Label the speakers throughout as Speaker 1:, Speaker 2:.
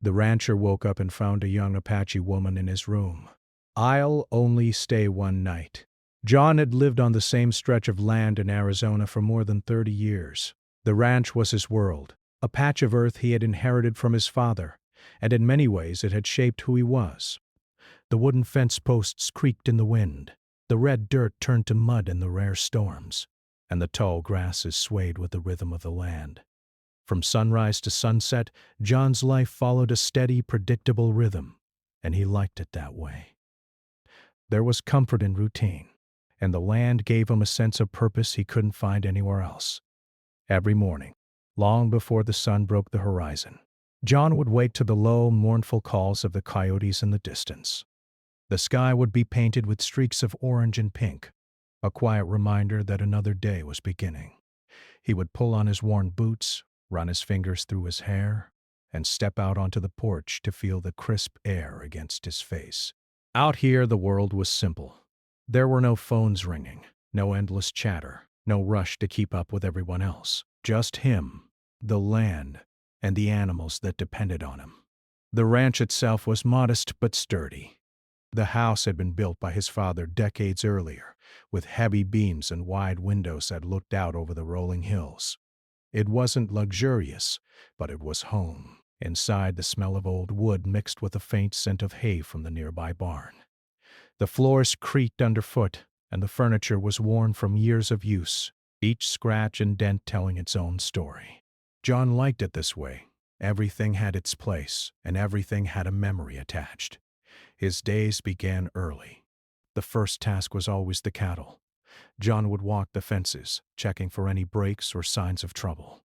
Speaker 1: The rancher woke up and found a young Apache woman in his room. "I'll only stay one night." John had lived on the same stretch of land in Arizona for more than 30 years. The ranch was his world, a patch of earth he had inherited from his father, and in many ways it had shaped who he was. The wooden fence posts creaked in the wind, the red dirt turned to mud in the rare storms, and the tall grasses swayed with the rhythm of the land. From sunrise to sunset, John's life followed a steady, predictable rhythm, and he liked it that way. There was comfort in routine, and the land gave him a sense of purpose he couldn't find anywhere else. Every morning, long before the sun broke the horizon, John would wake to the low, mournful calls of the coyotes in the distance. The sky would be painted with streaks of orange and pink, a quiet reminder that another day was beginning. He would pull on his worn boots, run his fingers through his hair, and step out onto the porch to feel the crisp air against his face. Out here, the world was simple. There were no phones ringing, no endless chatter, no rush to keep up with everyone else. Just him, the land, and the animals that depended on him. The ranch itself was modest but sturdy. The house had been built by his father decades earlier, with heavy beams and wide windows that looked out over the rolling hills. It wasn't luxurious, but it was home. Inside, the smell of old wood mixed with a faint scent of hay from the nearby barn. The floors creaked underfoot, and the furniture was worn from years of use, each scratch and dent telling its own story. John liked it this way. Everything had its place, and everything had a memory attached. His days began early. The first task was always the cattle. John would walk the fences, checking for any breaks or signs of trouble.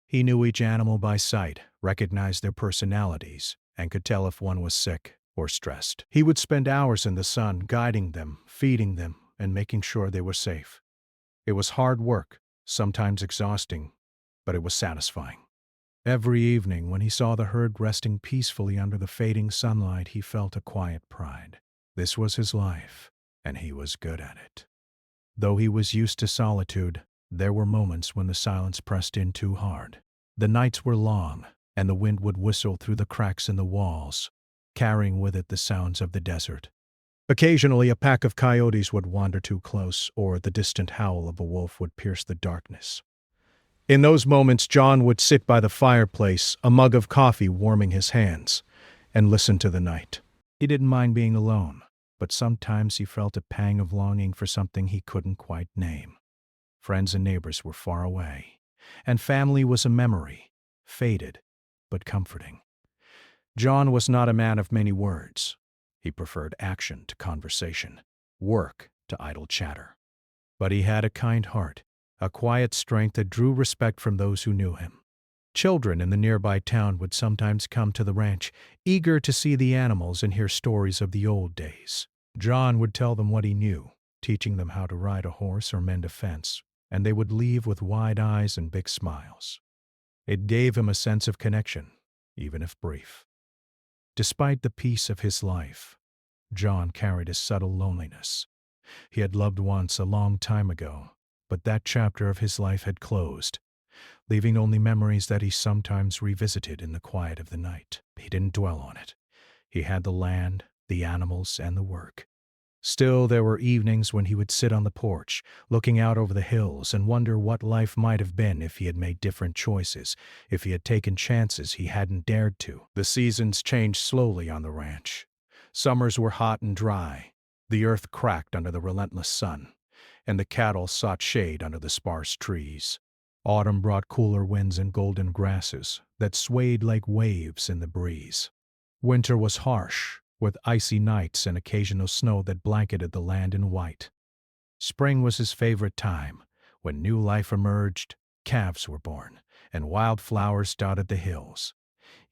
Speaker 1: He knew each animal by sight, recognized their personalities, and could tell if one was sick or stressed. He would spend hours in the sun guiding them, feeding them, and making sure they were safe. It was hard work, sometimes exhausting, but it was satisfying. Every evening, when he saw the herd resting peacefully under the fading sunlight, he felt a quiet pride. This was his life, and he was good at it. Though he was used to solitude, there were moments when the silence pressed in too hard. The nights were long, and the wind would whistle through the cracks in the walls, carrying with it the sounds of the desert. Occasionally, a pack of coyotes would wander too close, or the distant howl of a wolf would pierce the darkness. In those moments, John would sit by the fireplace, a mug of coffee warming his hands, and listen to the night. He didn't mind being alone, but sometimes he felt a pang of longing for something he couldn't quite name. Friends and neighbors were far away, and family was a memory, faded but comforting. John was not a man of many words. He preferred action to conversation, work to idle chatter. But he had a kind heart, a quiet strength that drew respect from those who knew him. Children in the nearby town would sometimes come to the ranch, eager to see the animals and hear stories of the old days. John would tell them what he knew, teaching them how to ride a horse or mend a fence, and they would leave with wide eyes and big smiles. It gave him a sense of connection, even if brief. Despite the peace of his life, John carried a subtle loneliness. He had loved once a long time ago, but that chapter of his life had closed, leaving only memories that he sometimes revisited in the quiet of the night. He didn't dwell on it. He had the land, the animals, and the work. Still, there were evenings when he would sit on the porch, looking out over the hills, and wonder what life might have been if he had made different choices, if he had taken chances he hadn't dared to. The seasons changed slowly on the ranch. Summers were hot and dry. The earth cracked under the relentless sun, and the cattle sought shade under the sparse trees. Autumn brought cooler winds and golden grasses that swayed like waves in the breeze. Winter was harsh, with icy nights and occasional snow that blanketed the land in white. Spring was his favorite time, when new life emerged, calves were born, and wildflowers dotted the hills.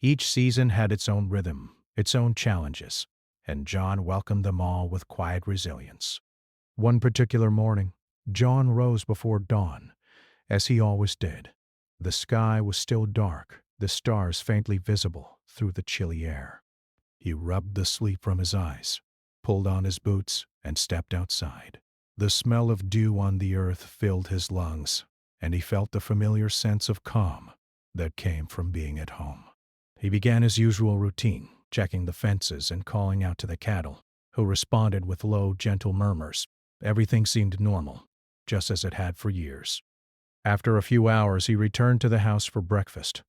Speaker 1: Each season had its own rhythm, its own challenges, and John welcomed them all with quiet resilience. One particular morning, John rose before dawn, as he always did. The sky was still dark, the stars faintly visible through the chilly air. He rubbed the sleep from his eyes, pulled on his boots, and stepped outside. The smell of dew on the earth filled his lungs, and he felt the familiar sense of calm that came from being at home. He began his usual routine, checking the fences and calling out to the cattle, who responded with low, gentle murmurs. Everything seemed normal, just as it had for years. After a few hours, he returned to the house for breakfast.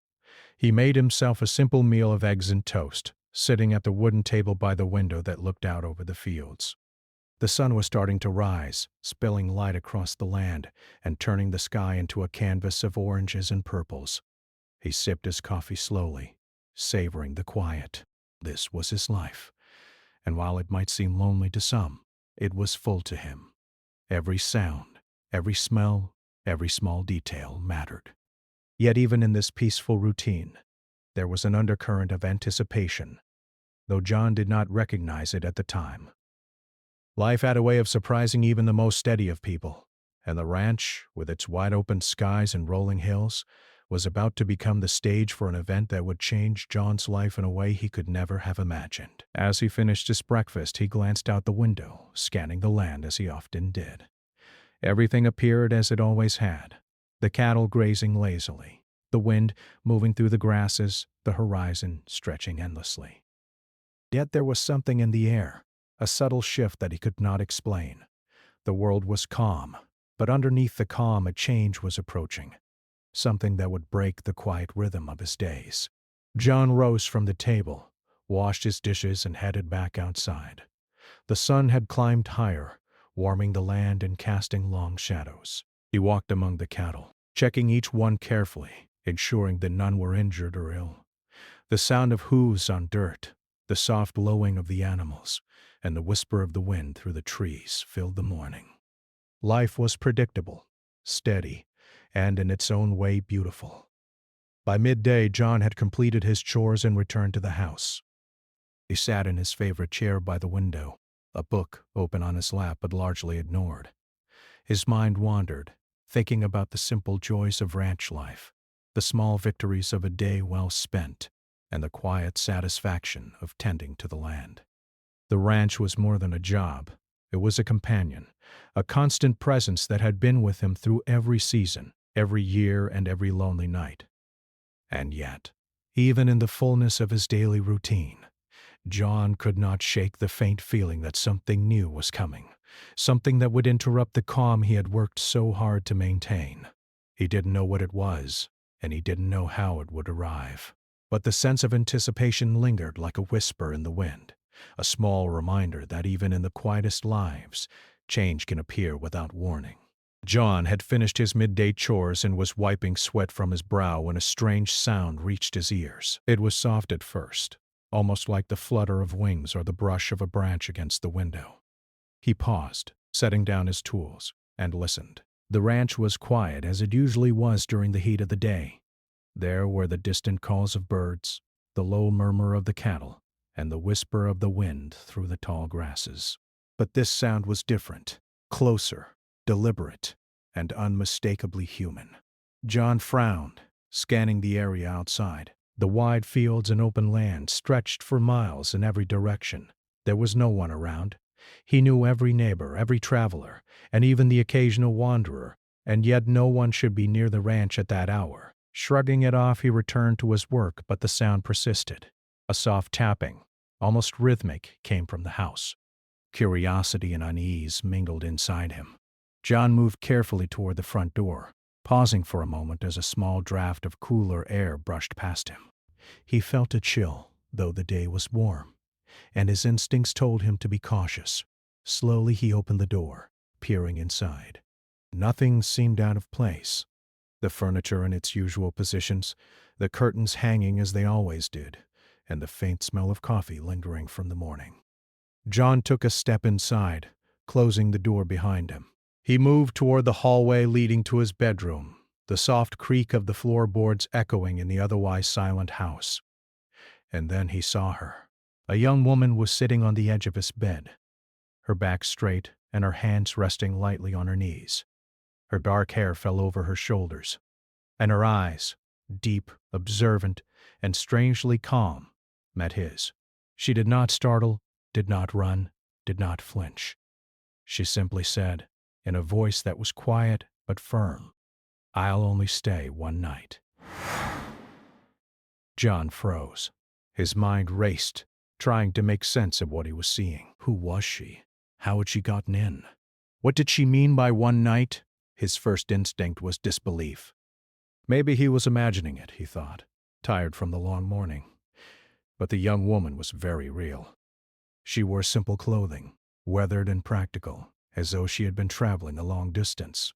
Speaker 1: He made himself a simple meal of eggs and toast, sitting at the wooden table by the window that looked out over the fields. The sun was starting to rise, spilling light across the land and turning the sky into a canvas of oranges and purples. He sipped his coffee slowly, savoring the quiet. This was his life, and while it might seem lonely to some, it was full to him. Every sound, every smell, every small detail mattered. Yet even in this peaceful routine, there was an undercurrent of anticipation, though John did not recognize it at the time. Life had a way of surprising even the most steady of people, and the ranch, with its wide-open skies and rolling hills, was about to become the stage for an event that would change John's life in a way he could never have imagined. As he finished his breakfast, he glanced out the window, scanning the land as he often did. Everything appeared as it always had, the cattle grazing lazily, the wind moving through the grasses, the horizon stretching endlessly. Yet there was something in the air, a subtle shift that he could not explain. The world was calm, but underneath the calm a change was approaching, something that would break the quiet rhythm of his days. John rose from the table, washed his dishes, and headed back outside. The sun had climbed higher, warming the land and casting long shadows. He walked among the cattle, checking each one carefully, ensuring that none were injured or ill. The sound of hooves on dirt, the soft lowing of the animals, and the whisper of the wind through the trees filled the morning. Life was predictable, steady, and in its own way beautiful. By midday, John had completed his chores and returned to the house. He sat in his favorite chair by the window, a book open on his lap but largely ignored. His mind wandered, thinking about the simple joys of ranch life, the small victories of a day well spent, and the quiet satisfaction of tending to the land. The ranch was more than a job. It was a companion, a constant presence that had been with him through every season, every year, and every lonely night. And yet, even in the fullness of his daily routine, John could not shake the faint feeling that something new was coming, something that would interrupt the calm he had worked so hard to maintain. He didn't know what it was, and he didn't know how it would arrive. But the sense of anticipation lingered like a whisper in the wind, a small reminder that even in the quietest lives, change can appear without warning. John had finished his midday chores and was wiping sweat from his brow when a strange sound reached his ears. It was soft at first, almost like the flutter of wings or the brush of a branch against the window. He paused, setting down his tools, and listened. The ranch was quiet as it usually was during the heat of the day. There were the distant calls of birds, the low murmur of the cattle, and the whisper of the wind through the tall grasses. But this sound was different, closer, deliberate, and unmistakably human. John frowned, scanning the area outside. The wide fields and open land stretched for miles in every direction. There was no one around. He knew every neighbor, every traveler, and even the occasional wanderer, and yet no one should be near the ranch at that hour. Shrugging it off, he returned to his work, but the sound persisted. A soft tapping, almost rhythmic, came from the house. Curiosity and unease mingled inside him. John moved carefully toward the front door, pausing for a moment as a small draft of cooler air brushed past him. He felt a chill, though the day was warm, and his instincts told him to be cautious. Slowly he opened the door, peering inside. Nothing seemed out of place. The furniture in its usual positions, the curtains hanging as they always did, and the faint smell of coffee lingering from the morning. John took a step inside, closing the door behind him. He moved toward the hallway leading to his bedroom, the soft creak of the floorboards echoing in the otherwise silent house. And then he saw her. A young woman was sitting on the edge of his bed, her back straight and her hands resting lightly on her knees. Her dark hair fell over her shoulders, and her eyes, deep, observant, and strangely calm, met his. She did not startle, did not run, did not flinch. She simply said, in a voice that was quiet but firm, "I'll only stay one night." John froze. His mind raced, trying to make sense of what he was seeing. Who was she? How had she gotten in? What did she mean by one night? His first instinct was disbelief. Maybe he was imagining it, he thought, tired from the long morning. But the young woman was very real. She wore simple clothing, weathered and practical, as though she had been traveling a long distance.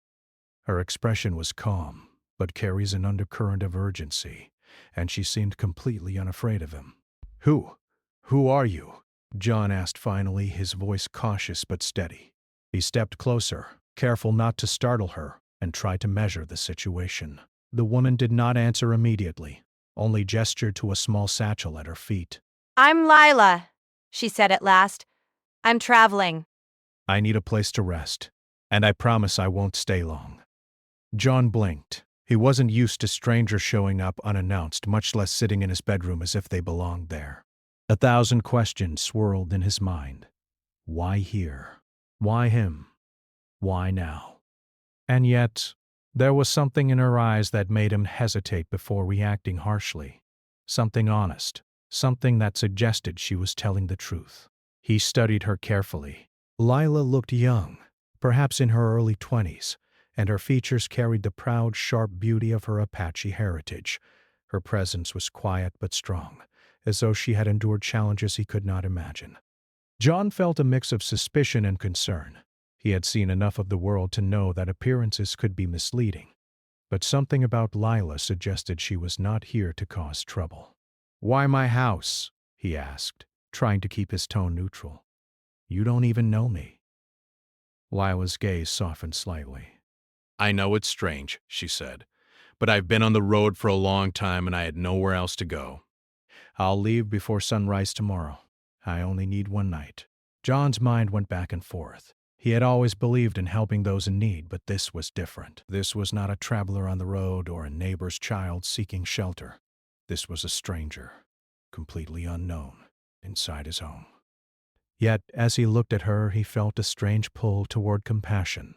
Speaker 1: Her expression was calm, but carries an undercurrent of urgency, and she seemed completely unafraid of him. Who are you?" John asked finally, his voice cautious but steady. He stepped closer, careful not to startle her, and tried to measure the situation. The woman did not answer immediately, only gestured to a small satchel at her feet.
Speaker 2: "I'm Lila," she said at last. "I'm traveling."
Speaker 1: "I need a place to rest, and I promise I won't stay long." John blinked. He wasn't used to strangers showing up unannounced, much less sitting in his bedroom as if they belonged there. 1,000 questions swirled in his mind. Why here? Why him? Why now? And yet, there was something in her eyes that made him hesitate before reacting harshly. Something honest, something that suggested she was telling the truth. He studied her carefully. Lila looked young, perhaps in her early 20s, and her features carried the proud, sharp beauty of her Apache heritage. Her presence was quiet but strong, as though she had endured challenges he could not imagine. John felt a mix of suspicion and concern. He had seen enough of the world to know that appearances could be misleading, but something about Lila suggested she was not here to cause trouble. "Why my house?" he asked, trying to keep his tone neutral. "You don't even know me." Lila's gaze softened slightly. "I know it's strange," she said, "but I've been on the road for a long time and I had nowhere else to go. I'll leave before sunrise tomorrow. I only need one night." John's mind went back and forth. He had always believed in helping those in need, but this was different. This was not a traveler on the road or a neighbor's child seeking shelter. This was a stranger, completely unknown, inside his home. Yet, as he looked at her, he felt a strange pull toward compassion.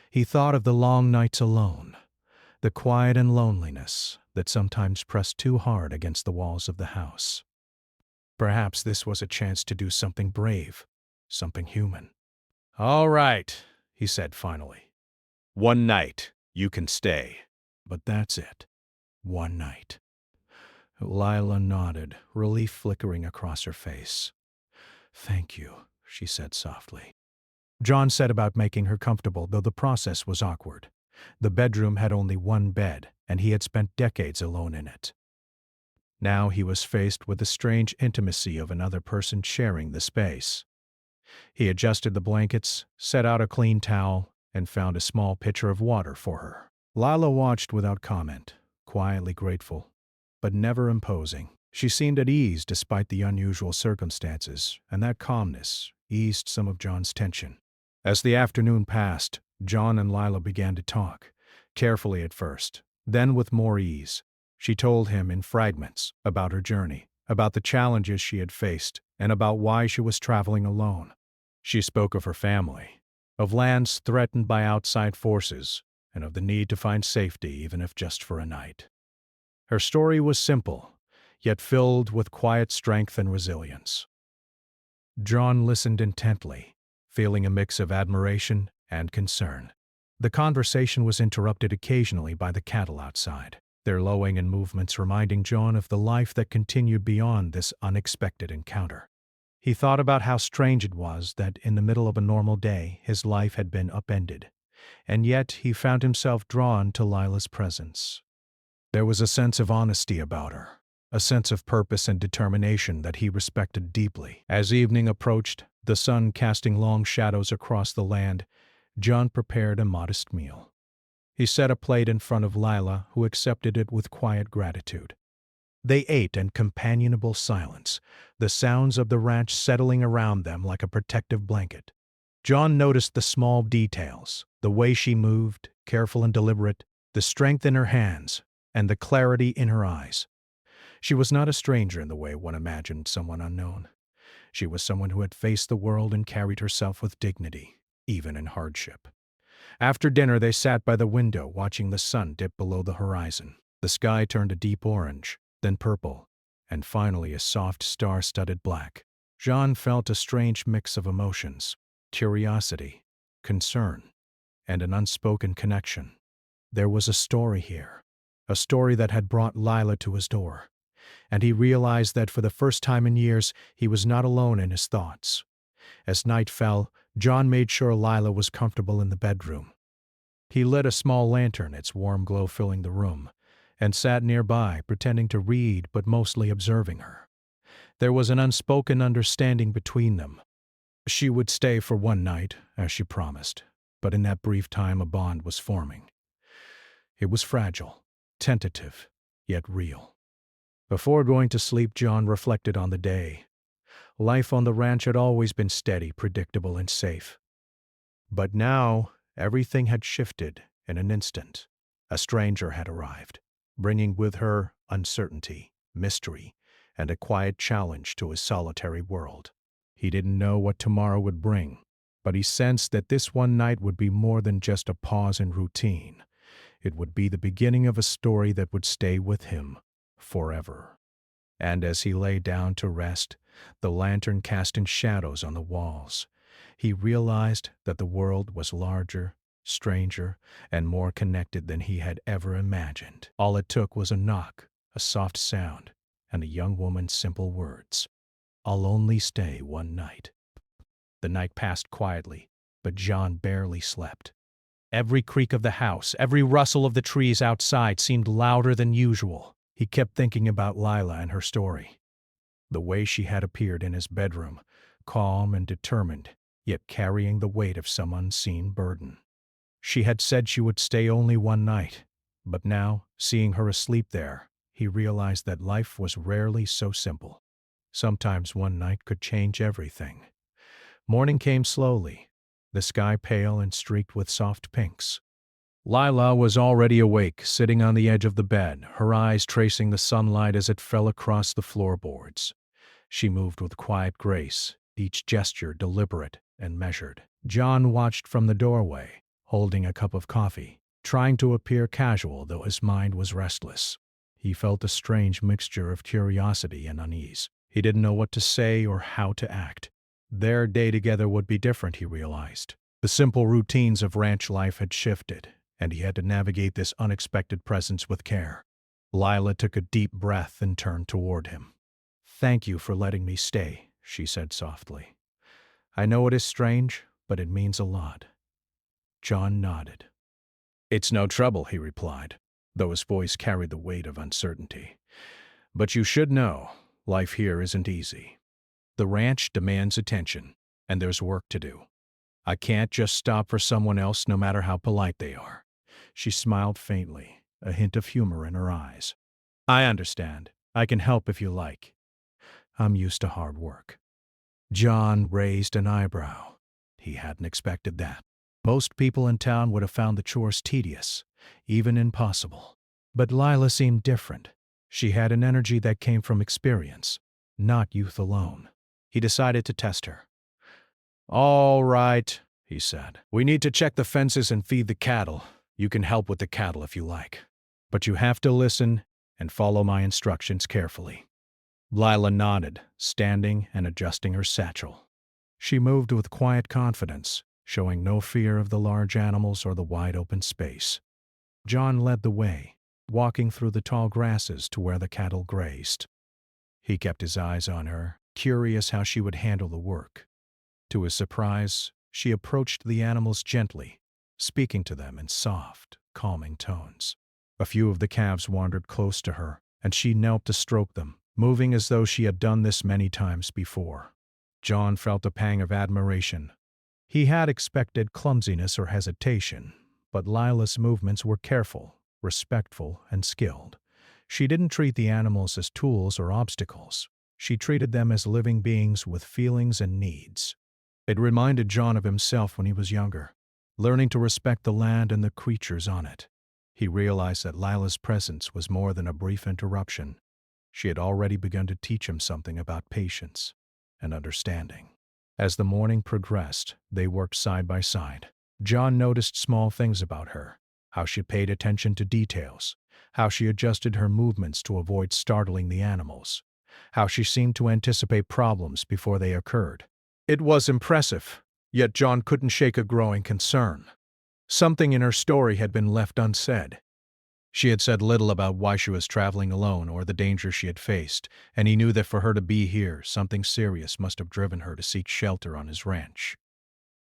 Speaker 1: He thought of the long nights alone, the quiet and loneliness that sometimes pressed too hard against the walls of the house. Perhaps this was a chance to do something brave, something human. "All right," he said finally. "One night, you can stay." But that's it. One night. Lila nodded, relief flickering across her face. "Thank you," she said softly. John set about making her comfortable, though the process was awkward. The bedroom had only one bed, and he had spent decades alone in it. Now he was faced with the strange intimacy of another person sharing the space. He adjusted the blankets, set out a clean towel, and found a small pitcher of water for her. Lila watched without comment, quietly grateful, but never imposing. She seemed at ease despite the unusual circumstances, and that calmness eased some of John's tension. As the afternoon passed, John and Lila began to talk, carefully at first, then with more ease. She told him in fragments about her journey, about the challenges she had faced, and about why she was traveling alone. She spoke of her family, of lands threatened by outside forces, and of the need to find safety even if just for a night. Her story was simple, yet filled with quiet strength and resilience. John listened intently, feeling a mix of admiration and concern. The conversation was interrupted occasionally by the cattle outside, their lowing and movements reminding John of the life that continued beyond this unexpected encounter. He thought about how strange it was that in the middle of a normal day his life had been upended, and yet he found himself drawn to Lila's presence. There was a sense of honesty about her, a sense of purpose and determination that he respected deeply. As evening approached, the sun casting long shadows across the land, John prepared a modest meal. He set a plate in front of Lila, who accepted it with quiet gratitude. They ate in companionable silence, the sounds of the ranch settling around them like a protective blanket. John noticed the small details, the way she moved, careful and deliberate, the strength in her hands, and the clarity in her eyes. She was not a stranger in the way one imagined someone unknown. She was someone who had faced the world and carried herself with dignity, even in hardship. After dinner, they sat by the window watching the sun dip below the horizon. The sky turned a deep orange, then purple, and finally a soft star-studded black. John felt a strange mix of emotions: curiosity, concern, and an unspoken connection. There was a story here, a story that had brought Lila to his door, and he realized that for the first time in years he was not alone in his thoughts. As night fell, John made sure Lila was comfortable in the bedroom. He lit a small lantern, its warm glow filling the room, and sat nearby, pretending to read but mostly observing her. There was an unspoken understanding between them. She would stay for one night, as she promised, but in that brief time a bond was forming. It was fragile, tentative, yet real. Before going to sleep, John reflected on the day. Life on the ranch had always been steady, predictable, and safe. But now, everything had shifted in an instant. A stranger had arrived, bringing with her uncertainty, mystery, and a quiet challenge to his solitary world. He didn't know what tomorrow would bring, but he sensed that this one night would be more than just a pause in routine. It would be the beginning of a story that would stay with him forever. And as he lay down to rest, the lantern casting shadows on the walls, he realized that the world was larger, stranger, and more connected than he had ever imagined. All it took was a knock, a soft sound, and a young woman's simple words: "I'll only stay one night." The night passed quietly, but John barely slept. Every creak of the house, every rustle of the trees outside seemed louder than usual. He kept thinking about Lila and her story. The way she had appeared in his bedroom, calm and determined, yet carrying the weight of some unseen burden. She had said she would stay only one night, but now, seeing her asleep there, he realized that life was rarely so simple. Sometimes one night could change everything. Morning came slowly, the sky pale and streaked with soft pinks. Lila was already awake, sitting on the edge of the bed, her eyes tracing the sunlight as it fell across the floorboards. She moved with quiet grace, each gesture deliberate and measured. John watched from the doorway, holding a cup of coffee, trying to appear casual though his mind was restless. He felt a strange mixture of curiosity and unease. He didn't know what to say or how to act. Their day together would be different, he realized. The simple routines of ranch life had shifted, and he had to navigate this unexpected presence with care. Lila took a deep breath and turned toward him. "Thank you for letting me stay," she said softly. "I know it is strange, but it means a lot." John nodded. "It's no trouble," he replied, though his voice carried the weight of uncertainty. "But you should know, life here isn't easy. The ranch demands attention, and there's work to do. I can't just stop for someone else, no matter how polite they are." She smiled faintly, a hint of humor in her eyes. "I understand. I can help if you like. I'm used to hard work." John raised an eyebrow. He hadn't expected that. Most people in town would have found the chores tedious, even impossible. But Lila seemed different. She had an energy that came from experience, not youth alone. He decided to test her. "All right," he said. "We need to check the fences and feed the cattle. You can help with the cattle if you like. But you have to listen and follow my instructions carefully." Lila nodded, standing and adjusting her satchel. She moved with quiet confidence, showing no fear of the large animals or the wide open space. John led the way, walking through the tall grasses to where the cattle grazed. He kept his eyes on her, curious how she would handle the work. To his surprise, she approached the animals gently, speaking to them in soft, calming tones. A few of the calves wandered close to her, and she knelt to stroke them, moving as though she had done this many times before. John felt a pang of admiration. He had expected clumsiness or hesitation, but Lila's movements were careful, respectful, and skilled. She didn't treat the animals as tools or obstacles. She treated them as living beings with feelings and needs. It reminded John of himself when he was younger, learning to respect the land and the creatures on it. He realized that Lila's presence was more than a brief interruption. She had already begun to teach him something about patience and understanding. As the morning progressed, they worked side by side. John noticed small things about her, how she paid attention to details, how she adjusted her movements to avoid startling the animals, how she seemed to anticipate problems before they occurred. It was impressive, yet John couldn't shake a growing concern. Something in her story had been left unsaid. She had said little about why she was traveling alone or the danger she had faced, and he knew that for her to be here, something serious must have driven her to seek shelter on his ranch.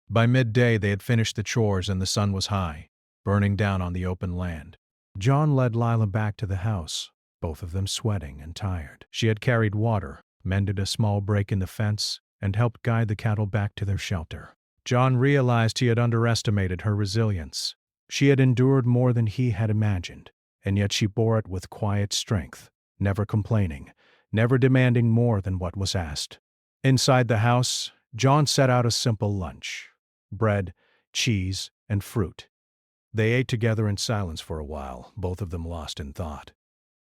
Speaker 1: By midday, they had finished the chores and the sun was high, burning down on the open land. John led Lila back to the house, both of them sweating and tired. She had carried water, mended a small break in the fence, and helped guide the cattle back to their shelter. John realized he had underestimated her resilience. She had endured more than he had imagined, and yet she bore it with quiet strength, never complaining, never demanding more than what was asked. Inside the house, John set out a simple lunch: bread, cheese, and fruit. They ate together in silence for a while, both of them lost in thought.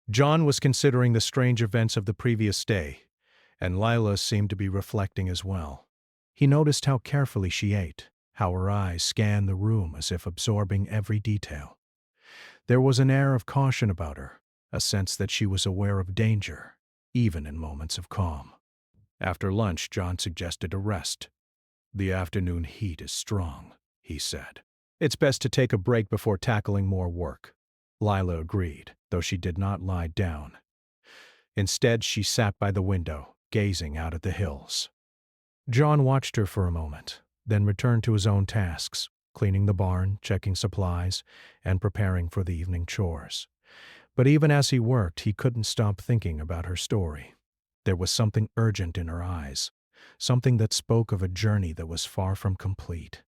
Speaker 1: John was considering the strange events of the previous day, and Lila seemed to be reflecting as well. He noticed how carefully she ate, how her eyes scanned the room as if absorbing every detail. There was an air of caution about her, a sense that she was aware of danger, even in moments of calm. After lunch, John suggested a rest. "The afternoon heat is strong," he said. "It's best to take a break before tackling more work." Lila agreed, though she did not lie down. Instead, she sat by the window, gazing out at the hills. John watched her for a moment, then returned to his own tasks, cleaning the barn, checking supplies, and preparing for the evening chores. But even as he worked, he couldn't stop thinking about her story. There was something urgent in her eyes, something that spoke of a journey that was far from complete.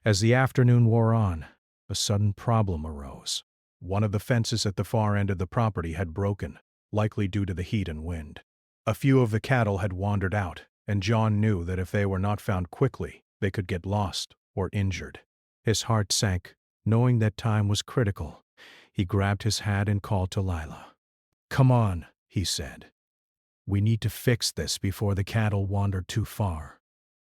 Speaker 1: As the afternoon wore on, a sudden problem arose. One of the fences at the far end of the property had broken, likely due to the heat and wind. A few of the cattle had wandered out, and John knew that if they were not found quickly, they could get lost or injured. His heart sank, knowing that time was critical. He grabbed his hat and called to Lila. "Come on," he said. "We need to fix this before the cattle wander too far."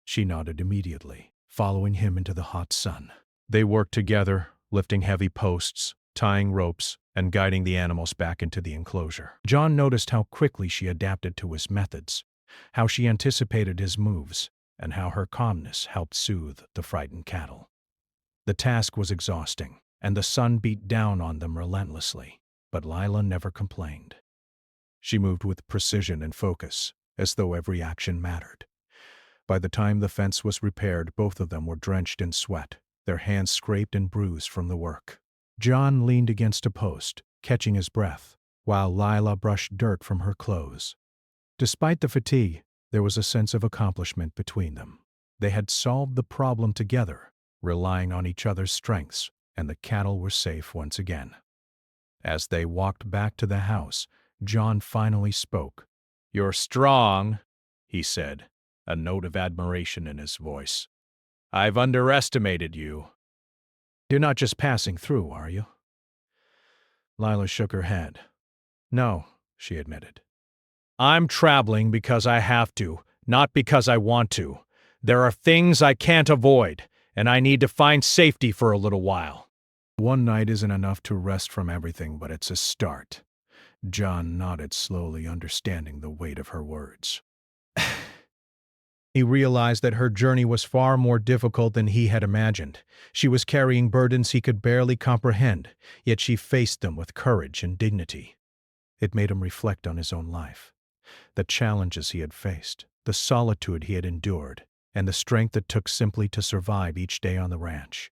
Speaker 1: She nodded immediately, following him into the hot sun. They worked together, lifting heavy posts, tying ropes, and guiding the animals back into the enclosure. John noticed how quickly she adapted to his methods, how she anticipated his moves, and how her calmness helped soothe the frightened cattle. The task was exhausting, and the sun beat down on them relentlessly, but Lila never complained. She moved with precision and focus, as though every action mattered. By the time the fence was repaired, both of them were drenched in sweat, their hands scraped and bruised from the work. John leaned against a post, catching his breath, while Lila brushed dirt from her clothes. Despite the fatigue, there was a sense of accomplishment between them. They had solved the problem together, relying on each other's strengths, and the cattle were safe once again. As they walked back to the house, John finally spoke. "You're strong," he said, a note of admiration in his voice. "I've underestimated you." "You're not just passing through, are you?" Lila shook her head. "No," she admitted. "I'm traveling because I have to, not because I want to. There are things I can't avoid, and I need to find safety for a little while." "One night isn't enough to rest from everything, but it's a start." John nodded slowly, understanding the weight of her words. He realized that her journey was far more difficult than he had imagined. She was carrying burdens he could barely comprehend, yet she faced them with courage and dignity. It made him reflect on his own life, the challenges he had faced, the solitude he had endured, and the strength it took simply to survive each day on the ranch.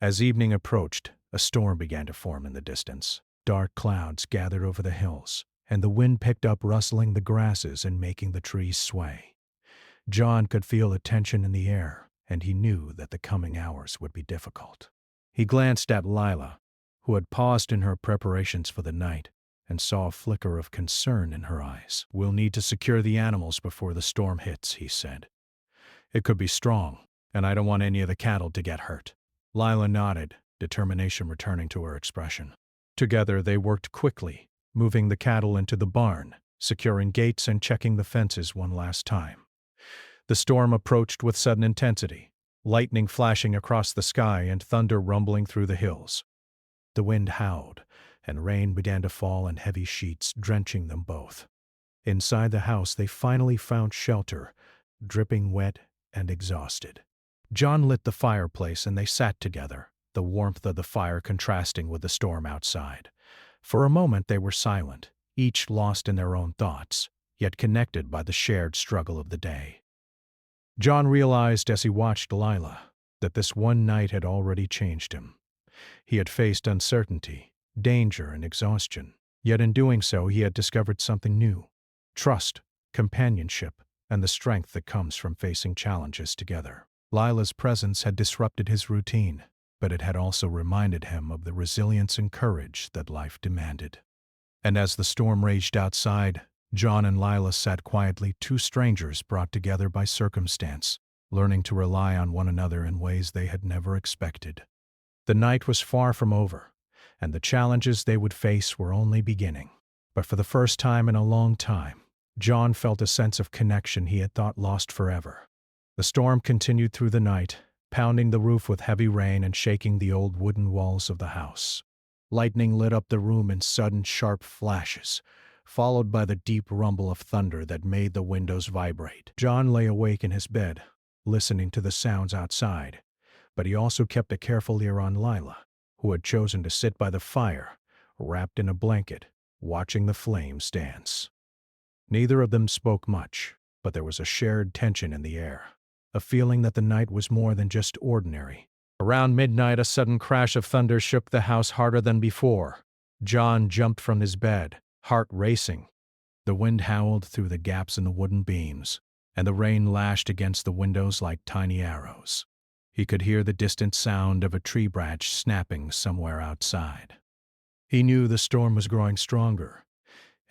Speaker 1: As evening approached, a storm began to form in the distance. Dark clouds gathered over the hills, and the wind picked up, rustling the grasses and making the trees sway. John could feel the tension in the air, and he knew that the coming hours would be difficult. He glanced at Lila, who had paused in her preparations for the night, and saw a flicker of concern in her eyes. "We'll need to secure the animals before the storm hits," he said. "It could be strong, and I don't want any of the cattle to get hurt." Lila nodded, determination returning to her expression. Together they worked quickly, moving the cattle into the barn, securing gates and checking the fences one last time. The storm approached with sudden intensity, lightning flashing across the sky and thunder rumbling through the hills. The wind howled, and rain began to fall in heavy sheets, drenching them both. Inside the house, they finally found shelter, dripping wet and exhausted. John lit the fireplace and they sat together, the warmth of the fire contrasting with the storm outside. For a moment they were silent, each lost in their own thoughts, yet connected by the shared struggle of the day. John realized as he watched Lila that this one night had already changed him. He had faced uncertainty, danger, and exhaustion, yet in doing so he had discovered something new: trust, companionship, and the strength that comes from facing challenges together. Lila's presence had disrupted his routine, but it had also reminded him of the resilience and courage that life demanded. And as the storm raged outside, John and Lila sat quietly, two strangers brought together by circumstance, learning to rely on one another in ways they had never expected. The night was far from over, and the challenges they would face were only beginning. But for the first time in a long time, John felt a sense of connection he had thought lost forever. The storm continued through the night, pounding the roof with heavy rain and shaking the old wooden walls of the house. Lightning lit up the room in sudden, sharp flashes, followed by the deep rumble of thunder that made the windows vibrate. John lay awake in his bed, listening to the sounds outside, but he also kept a careful ear on Lila, who had chosen to sit by the fire, wrapped in a blanket, watching the flames dance. Neither of them spoke much, but there was a shared tension in the air, a feeling that the night was more than just ordinary. Around midnight, a sudden crash of thunder shook the house harder than before. John jumped from his bed, heart racing. The wind howled through the gaps in the wooden beams, and the rain lashed against the windows like tiny arrows. He could hear the distant sound of a tree branch snapping somewhere outside. He knew the storm was growing stronger,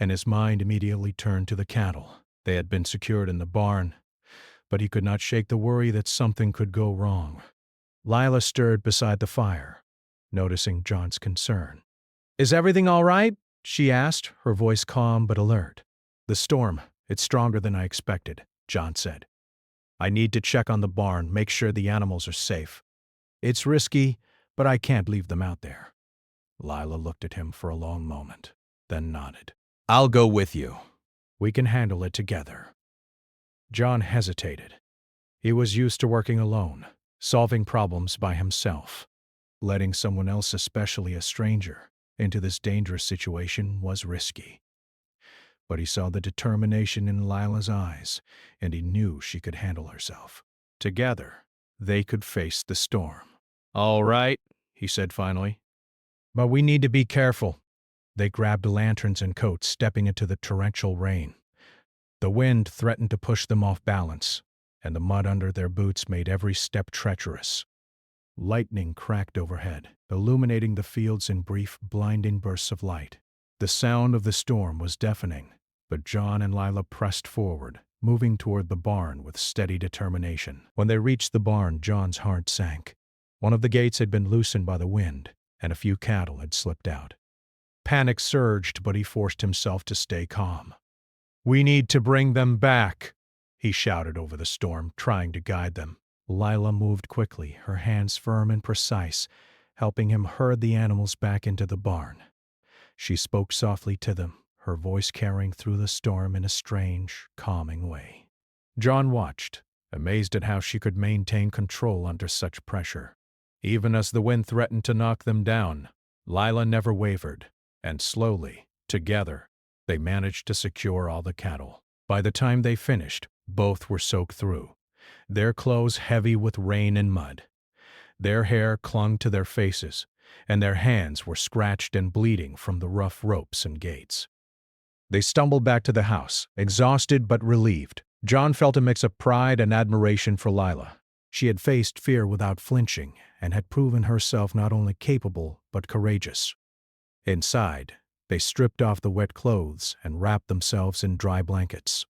Speaker 1: and his mind immediately turned to the cattle. They had been secured in the barn, but he could not shake the worry that something could go wrong. Lila stirred beside the fire, noticing John's concern. "Is everything all right?" she asked, her voice calm but alert. "The storm, it's stronger than I expected," John said. "I need to check on the barn, make sure the animals are safe. It's risky, but I can't leave them out there." Lila looked at him for a long moment, then nodded. "I'll go with you. We can handle it together." John hesitated. He was used to working alone, solving problems by himself. Letting someone else, especially a stranger, into this dangerous situation was risky. But he saw the determination in Lila's eyes, and he knew she could handle herself. Together, they could face the storm. "All right," he said finally. "But we need to be careful." They grabbed lanterns and coats, stepping into the torrential rain. The wind threatened to push them off balance, and the mud under their boots made every step treacherous. Lightning cracked overhead, illuminating the fields in brief, blinding bursts of light. The sound of the storm was deafening, but John and Lila pressed forward, moving toward the barn with steady determination. When they reached the barn, John's heart sank. One of the gates had been loosened by the wind, and a few cattle had slipped out. Panic surged, but he forced himself to stay calm. "We need to bring them back," he shouted over the storm, trying to guide them. Lila moved quickly, her hands firm and precise, helping him herd the animals back into the barn. She spoke softly to them, her voice carrying through the storm in a strange, calming way. John watched, amazed at how she could maintain control under such pressure. Even as the wind threatened to knock them down, Lila never wavered, and slowly, together, they managed to secure all the cattle. By the time they finished, both were soaked through, their clothes heavy with rain and mud. Their hair clung to their faces, and their hands were scratched and bleeding from the rough ropes and gates. They stumbled back to the house, exhausted but relieved. John felt a mix of pride and admiration for Lila. She had faced fear without flinching and had proven herself not only capable but courageous. Inside, they stripped off the wet clothes and wrapped themselves in dry blankets.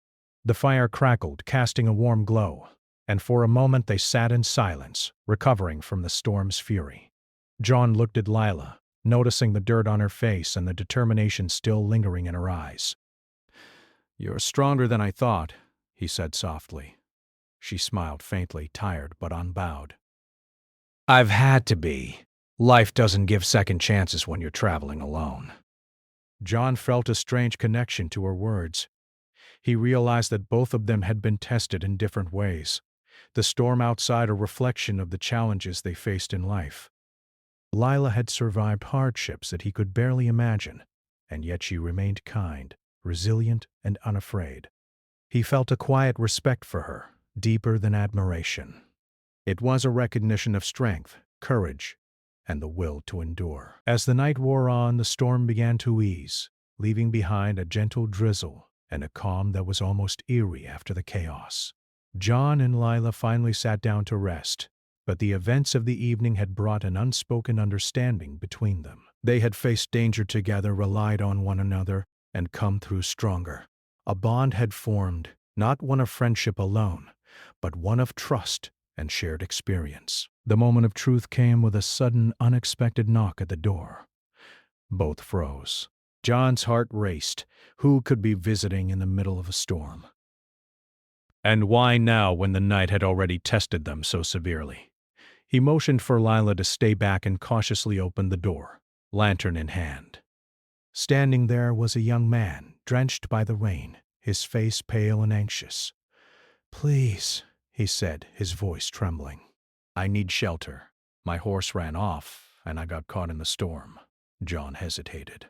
Speaker 1: The fire crackled, casting a warm glow, and for a moment they sat in silence, recovering from the storm's fury. John looked at Lila, noticing the dirt on her face and the determination still lingering in her eyes. "You're stronger than I thought," he said softly. She smiled faintly, tired but unbowed. "I've had to be," Life doesn't give second chances when you're traveling alone. John felt a strange connection to her words. He realized that both of them had been tested in different ways. The storm outside a reflection of the challenges they faced in life. Lila had survived hardships that he could barely imagine, and yet she remained kind, resilient, and unafraid. He felt a quiet respect for her, deeper than admiration. It was a recognition of strength, courage, and the will to endure. As the night wore on, the storm began to ease, leaving behind a gentle drizzle and a calm that was almost eerie after the chaos. John and Lila finally sat down to rest, but the events of the evening had brought an unspoken understanding between them. They had faced danger together, relied on one another, and come through stronger. A bond had formed, not one of friendship alone, but one of trust and shared experience. The moment of truth came with a sudden, unexpected knock at the door. Both froze. John's heart raced. Who could be visiting in the middle of a storm? And why now, when the night had already tested them so severely? He motioned for Lila to stay back and cautiously opened the door, lantern in hand. Standing there was a young man, drenched by the rain, his face pale and anxious. "Please," he said, his voice trembling. "I need shelter. My horse ran off, and I got caught in the storm." John hesitated.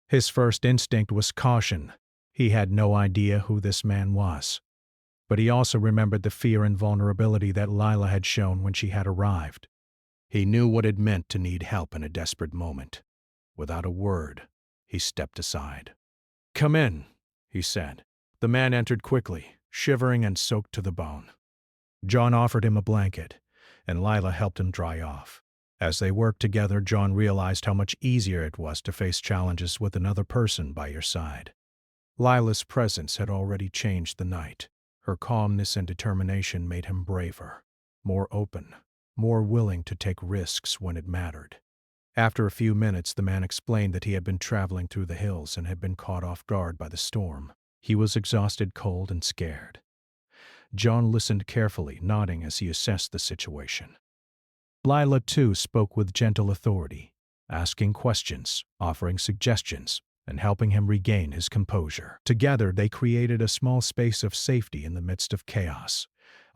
Speaker 1: His first instinct was caution. He had no idea who this man was. But he also remembered the fear and vulnerability that Lila had shown when she had arrived. He knew what it meant to need help in a desperate moment. Without a word, he stepped aside. "Come in," he said. The man entered quickly, shivering and soaked to the bone. John offered him a blanket, and Lila helped him dry off. As they worked together, John realized how much easier it was to face challenges with another person by your side. Lila's presence had already changed the night. Her calmness and determination made him braver, more open, more willing to take risks when it mattered. After a few minutes, the man explained that he had been traveling through the hills and had been caught off guard by the storm. He was exhausted, cold, and scared. John listened carefully, nodding as he assessed the situation. Lila, too, spoke with gentle authority, asking questions, offering suggestions, and helping him regain his composure. Together, they created a small space of safety in the midst of chaos,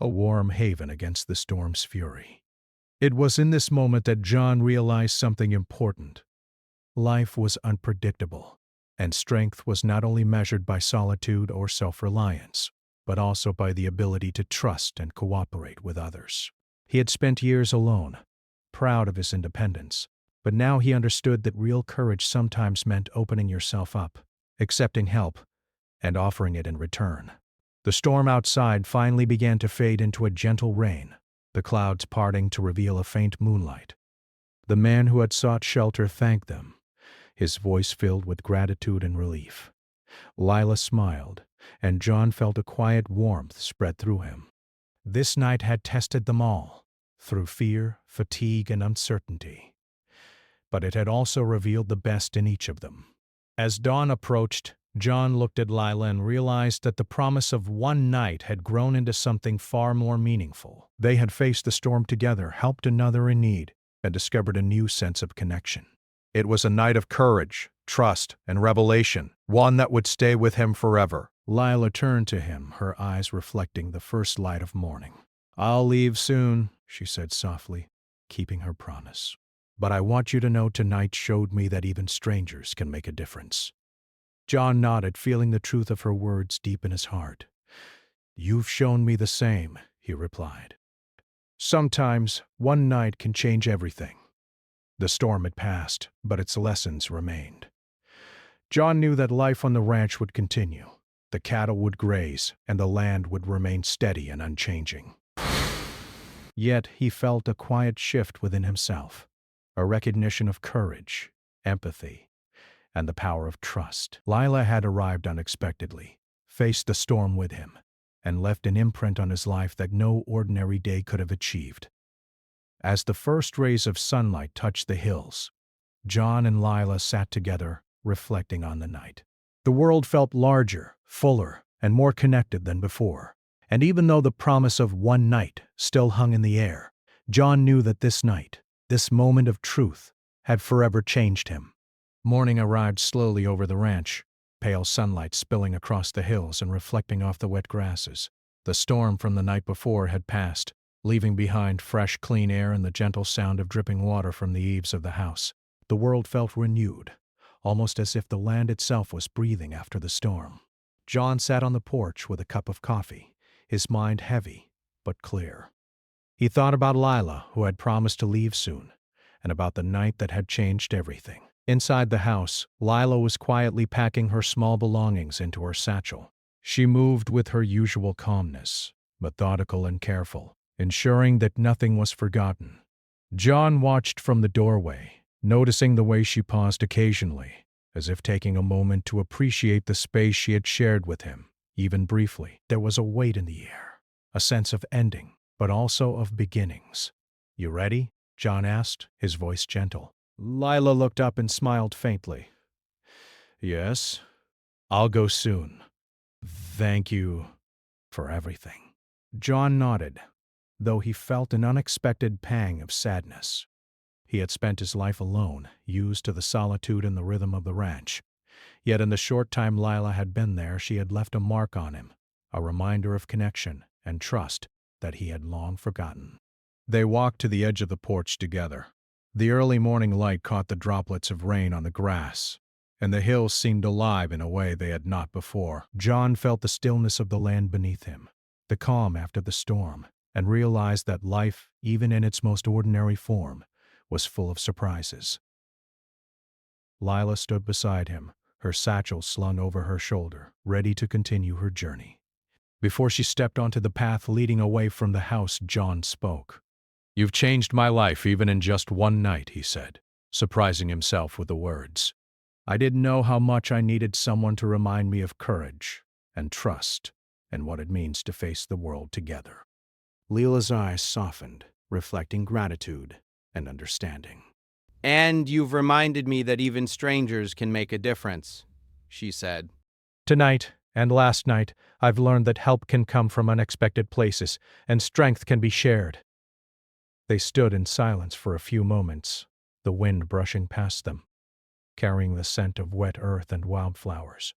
Speaker 1: a warm haven against the storm's fury. It was in this moment that John realized something important. Life was unpredictable, and strength was not only measured by solitude or self-reliance, but also by the ability to trust and cooperate with others. He had spent years alone, proud of his independence, but now he understood that real courage sometimes meant opening yourself up, accepting help, and offering it in return. The storm outside finally began to fade into a gentle rain, the clouds parting to reveal a faint moonlight. The man who had sought shelter thanked them, his voice filled with gratitude and relief. Lila smiled, and John felt a quiet warmth spread through him. This night had tested them all, through fear, fatigue, and uncertainty. But it had also revealed the best in each of them. As dawn approached, John looked at Lila and realized that the promise of one night had grown into something far more meaningful. They had faced the storm together, helped another in need, and discovered a new sense of connection. It was a night of courage, trust, and revelation, one that would stay with him forever. Lila turned to him, her eyes reflecting the first light of morning. "I'll leave soon," she said softly, keeping her promise. "But I want you to know tonight showed me that even strangers can make a difference." John nodded, feeling the truth of her words deep in his heart. "You've shown me the same," he replied. Sometimes one night can change everything. The storm had passed, but its lessons remained. John knew that life on the ranch would continue. The cattle would graze, and the land would remain steady and unchanging. Yet he felt a quiet shift within himself, a recognition of courage, empathy, and the power of trust. Lila had arrived unexpectedly, faced the storm with him, and left an imprint on his life that no ordinary day could have achieved. As the first rays of sunlight touched the hills, John and Lila sat together, reflecting on the night. The world felt larger, fuller, and more connected than before. And even though the promise of one night still hung in the air, John knew that this night, This moment of truth had forever changed him. Morning arrived slowly over the ranch, pale sunlight spilling across the hills and reflecting off the wet grasses. The storm from the night before had passed, leaving behind fresh, clean air and the gentle sound of dripping water from the eaves of the house. The world felt renewed, almost as if the land itself was breathing after the storm. John sat on the porch with a cup of coffee, his mind heavy but clear. He thought about Lila, who had promised to leave soon, and about the night that had changed everything. Inside the house, Lila was quietly packing her small belongings into her satchel. She moved with her usual calmness, methodical and careful, ensuring that nothing was forgotten. John watched from the doorway, noticing the way she paused occasionally, as if taking a moment to appreciate the space she had shared with him, even briefly. There was a weight in the air, a sense of ending, but also of beginnings. "You ready?" John asked, his voice gentle. Lila looked up and smiled faintly. "Yes, I'll go soon. Thank you for everything." John nodded, though he felt an unexpected pang of sadness. He had spent his life alone, used to the solitude and the rhythm of the ranch. Yet in the short time Lila had been there, she had left a mark on him, a reminder of connection and trust that he had long forgotten. They walked to the edge of the porch together. The early morning light caught the droplets of rain on the grass, and the hills seemed alive in a way they had not before. John felt the stillness of the land beneath him, the calm after the storm, and realized that life, even in its most ordinary form, was full of surprises. Lila stood beside him, her satchel slung over her shoulder, ready to continue her journey. Before she stepped onto the path leading away from the house, John spoke. "You've changed my life even in just one night," he said, surprising himself with the words. "I didn't know how much I needed someone to remind me of courage and trust and what it means to face the world together." Lila's eyes softened, reflecting gratitude and understanding.
Speaker 3: "And you've reminded me that even strangers can make a difference," she said.
Speaker 1: "Tonight and last night, I've learned that help can come from unexpected places and strength can be shared." They stood in silence for a few moments, the wind brushing past them, carrying the scent of wet earth and wildflowers.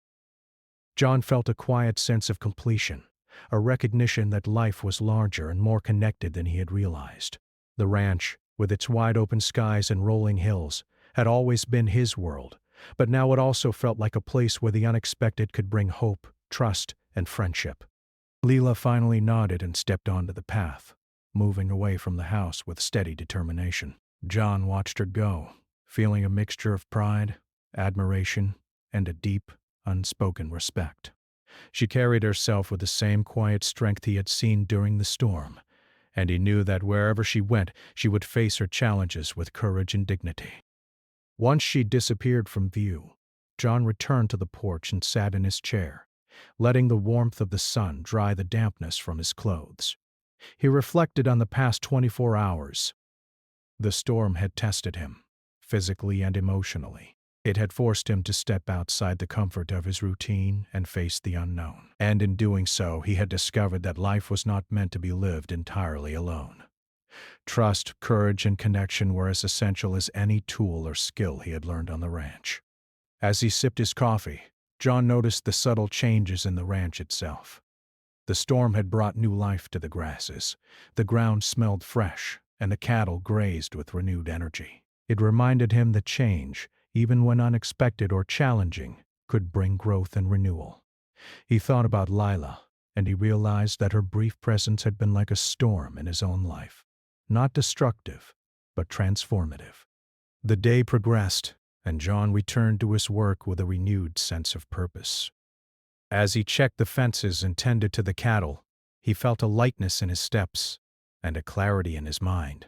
Speaker 1: John felt a quiet sense of completion, a recognition that life was larger and more connected than he had realized. The ranch, with its wide-open skies and rolling hills, had always been his world, but now it also felt like a place where the unexpected could bring hope, trust, and friendship. Lila finally nodded and stepped onto the path, moving away from the house with steady determination. John watched her go, feeling a mixture of pride, admiration, and a deep, unspoken respect. She carried herself with the same quiet strength he had seen during the storm, and he knew that wherever she went, she would face her challenges with courage and dignity. Once she disappeared from view, John returned to the porch and sat in his chair, letting the warmth of the sun dry the dampness from his clothes. He reflected on the past 24 hours. The storm had tested him, physically and emotionally. It had forced him to step outside the comfort of his routine and face the unknown. And in doing so, he had discovered that life was not meant to be lived entirely alone. Trust, courage, and connection were as essential as any tool or skill he had learned on the ranch. As he sipped his coffee, John noticed the subtle changes in the ranch itself. The storm had brought new life to the grasses. The ground smelled fresh, and the cattle grazed with renewed energy. It reminded him that change, even when unexpected or challenging, could bring growth and renewal. He thought about Lila, and he realized that her brief presence had been like a storm in his own life. Not destructive, but transformative. The day progressed, and John returned to his work with a renewed sense of purpose. As he checked the fences and tended to the cattle, he felt a lightness in his steps and a clarity in his mind.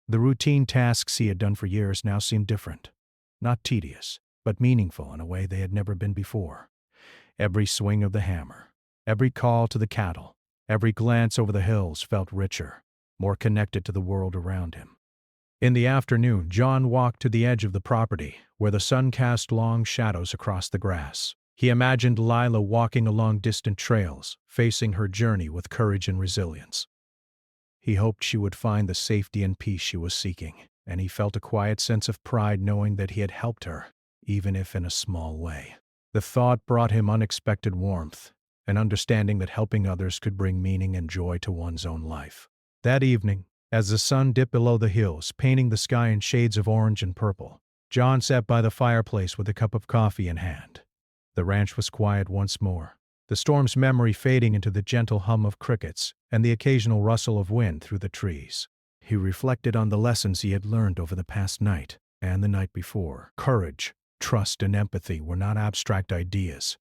Speaker 1: The routine tasks he had done for years now seemed different. Not tedious, but meaningful in a way they had never been before. Every swing of the hammer, every call to the cattle, every glance over the hills felt richer, more connected to the world around him. In the afternoon, John walked to the edge of the property, where the sun cast long shadows across the grass. He imagined Lila walking along distant trails, facing her journey with courage and resilience. He hoped she would find the safety and peace she was seeking. and he felt a quiet sense of pride knowing that he had helped her, even if in a small way. The thought brought him unexpected warmth, an understanding that helping others could bring meaning and joy to one's own life. That evening, as the sun dipped below the hills, painting the sky in shades of orange and purple, John sat by the fireplace with a cup of coffee in hand. The ranch was quiet once more, the storm's memory fading into the gentle hum of crickets and the occasional rustle of wind through the trees. He reflected on the lessons he had learned over the past night and the night before. Courage, trust, and empathy were not abstract ideas.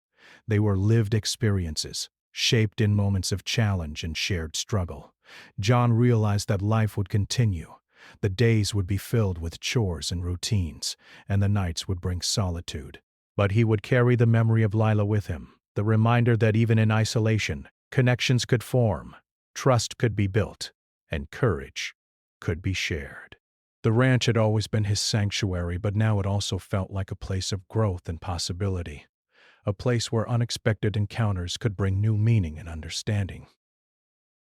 Speaker 1: They were lived experiences, shaped in moments of challenge and shared struggle. John realized that life would continue. The days would be filled with chores and routines, and the nights would bring solitude. But he would carry the memory of Lila with him, the reminder that even in isolation, connections could form, trust could be built, and courage could be shared. The ranch had always been his sanctuary, but now it also felt like a place of growth and possibility, a place where unexpected encounters could bring new meaning and understanding.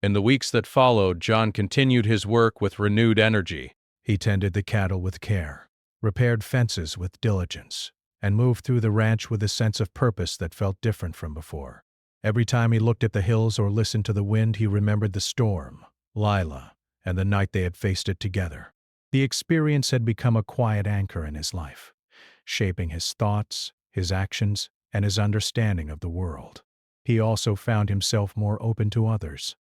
Speaker 3: In the weeks that followed, John continued his work with renewed energy.
Speaker 1: He tended the cattle with care, repaired fences with diligence, and moved through the ranch with a sense of purpose that felt different from before. Every time he looked at the hills or listened to the wind, he remembered the storm, Lila, and the night they had faced it together. The experience had become a quiet anchor in his life, shaping his thoughts, his actions, and his understanding of the world. He also found himself more open to others.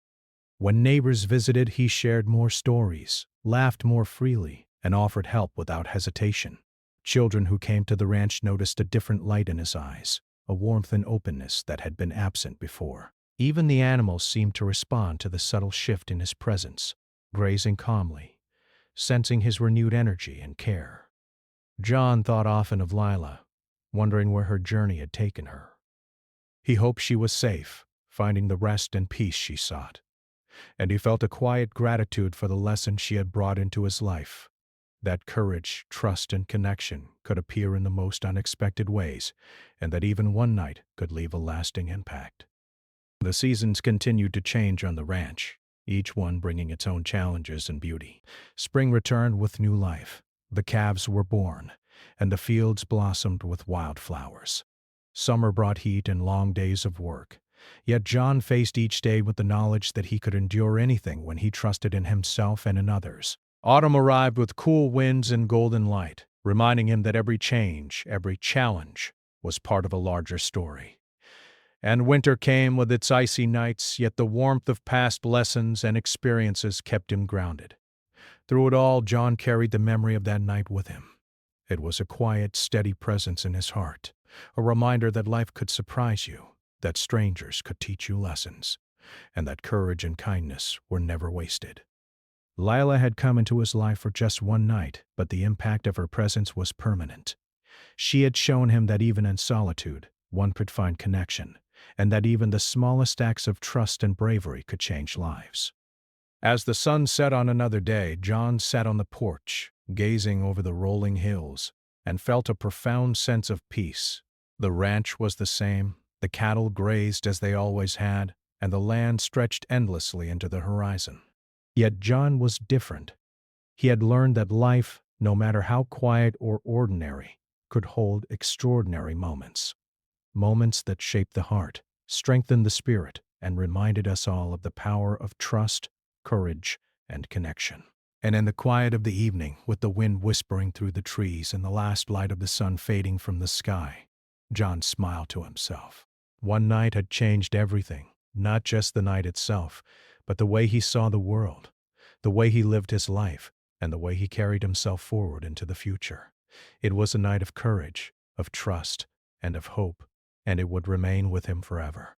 Speaker 1: When neighbors visited, he shared more stories, laughed more freely, and offered help without hesitation. Children who came to the ranch noticed a different light in his eyes, a warmth and openness that had been absent before. Even the animals seemed to respond to the subtle shift in his presence, grazing calmly, sensing his renewed energy and care. John thought often of Lila, wondering where her journey had taken her. He hoped she was safe, finding the rest and peace she sought. And he felt a quiet gratitude for the lessons she had brought into his life, that courage, trust, and connection could appear in the most unexpected ways, and that even one night could leave a lasting impact. The seasons continued to change on the ranch, each one bringing its own challenges and beauty. Spring returned with new life, the calves were born, and the fields blossomed with wildflowers. Summer brought heat and long days of work. Yet John faced each day with the knowledge that he could endure anything when he trusted in himself and in others. Autumn arrived with cool winds and golden light, reminding him that every change, every challenge, was part of a larger story. And winter came with its icy nights, yet the warmth of past lessons and experiences kept him grounded. Through it all, John carried the memory of that night with him. It was a quiet, steady presence in his heart, a reminder that life could surprise you, that strangers could teach you lessons, and that courage and kindness were never wasted. Lila had come into his life for just one night, but the impact of her presence was permanent. She had shown him that even in solitude, one could find connection, and that even the smallest acts of trust and bravery could change lives. As the sun set on another day, John sat on the porch, gazing over the rolling hills, and felt a profound sense of peace. The ranch was the same. The cattle grazed as they always had, and the land stretched endlessly into the horizon. Yet John was different. He had learned that life, no matter how quiet or ordinary, could hold extraordinary moments. Moments that shaped the heart, strengthened the spirit, and reminded us all of the power of trust, courage, and connection. And in the quiet of the evening, with the wind whispering through the trees and the last light of the sun fading from the sky, John smiled to himself. One night had changed everything, not just the night itself, but the way he saw the world, the way he lived his life, and the way he carried himself forward into the future. It was a night of courage, of trust, and of hope, and it would remain with him forever.